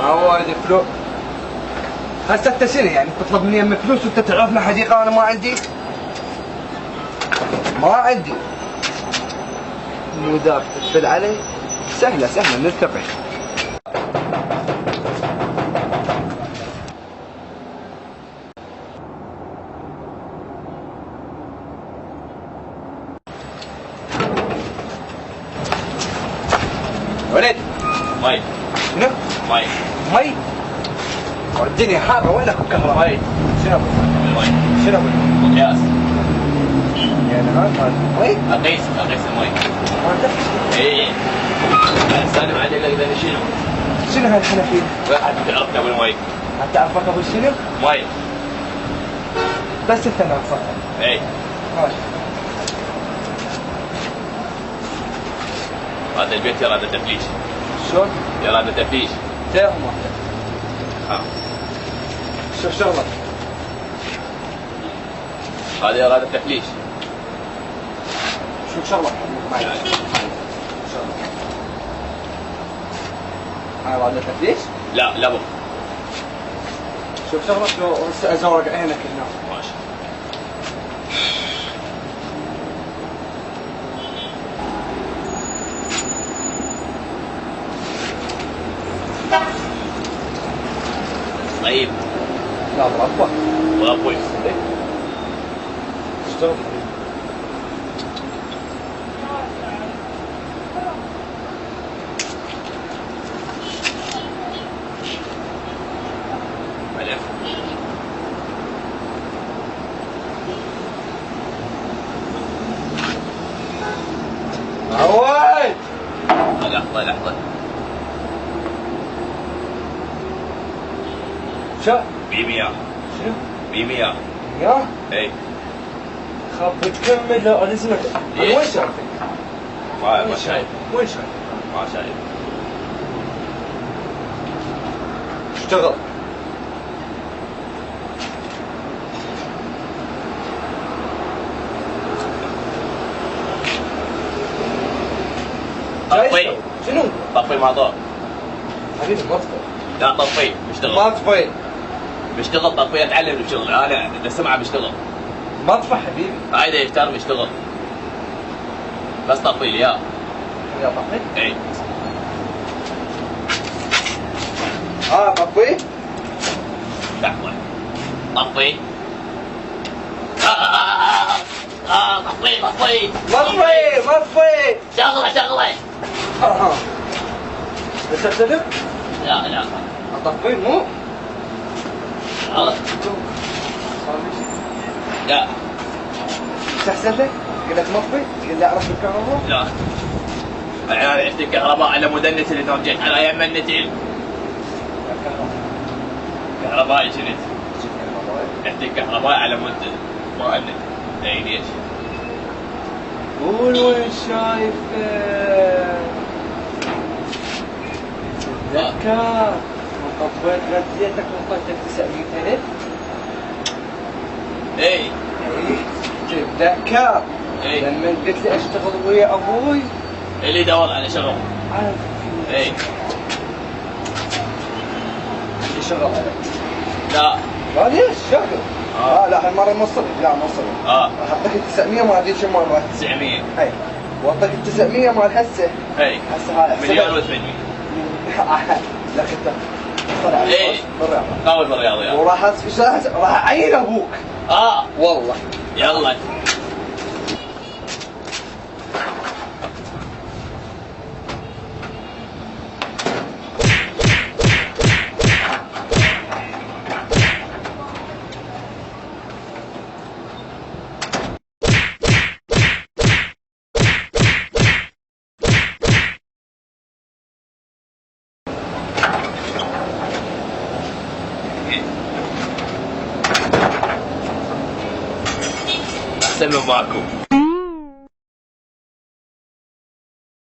عواد فلوس. هسه انت شنو يعني تطلب مني يمي فلوس وانت تعرفنا حديقه وانا ما عندي؟ ما عندي. مو ذاك تقفل علي؟ سهله نلتقي. ولد مي. شنو؟ مي. مي؟ الدنيا حارة وينك كهرباء؟ مي. شنو ابو؟ المي. شنو ابو؟ قياس. يعني هذا مي؟ اقيس المي. هذا؟ اي. سالم عليك اذا شنو؟ شنو هالحنفيه؟ واحد تعرفنا ابو المي. حتى اعرفك ابو شنو؟ مي. بس انت نعرفك. اي. ماشي. هذا البيت يراد تفليش. شلون؟ يراد تفليش. تير ما شوف شغلك. هذا يراد تفليش. شوف شغلك معي. هاي هذا تفليش؟ لا لا بو. شوف شغلك لو ازورق عينك هنا. ماشي. طيب. لا بربك. وربوي. اشتغل. بعدين. عواد. لحظة. شو؟ ب100. شنو؟ ب100. يا اي. خاف تكمل. لا انا سمعت. ليش؟ وين شايفك؟ ما شايف. وين شايف؟ ما شايف. اشتغل. طفي. شنو؟ طفي الموضوع. حبيبي ما تطفي. لا طفي بشتغل. ما تطفي. بشتغل طفي اتعلم الشغل انا السمعه بشتغل. ما تطفي حبيبي. هاي ده يفتر بشتغل. بس طفي لي اياه. يا طفي؟ اي. طفي؟ لحظة. طفي. طفي. مطفي. شغلة. بس احترم؟ لا. اطفي مو؟ غلط. لا. تحسن لك؟ قلت لك مطفي؟ قل لي اعرف الكهرباء؟ لا. انا عرفت الكهرباء على مدنس اللي ترجعت على ايام النتيل. كهربائي جنت. عرفت الكهرباء على مدن مؤنث. اي ليش؟ قول وين شايفك؟ تذكر طفيت غزيتك وطيتك 900,000؟ اي. تتذكر لما قلت لي اشتغل ويا ابوي؟ اللي يدور على شغل. عارف. اي. اللي شغل عليك. لا. ليش شغل؟ لا هالمره موصل. لا موصل. احطك 900 ما ادري شو مره. 900. اي. واعطيك 900 مال هسه. اي. هسه هاي مليون و800. لك انت طلع ايه بالرياض. قوي بالرياضيات. وراح راح اعين ابوك. والله. يلا. احسن من ماكو.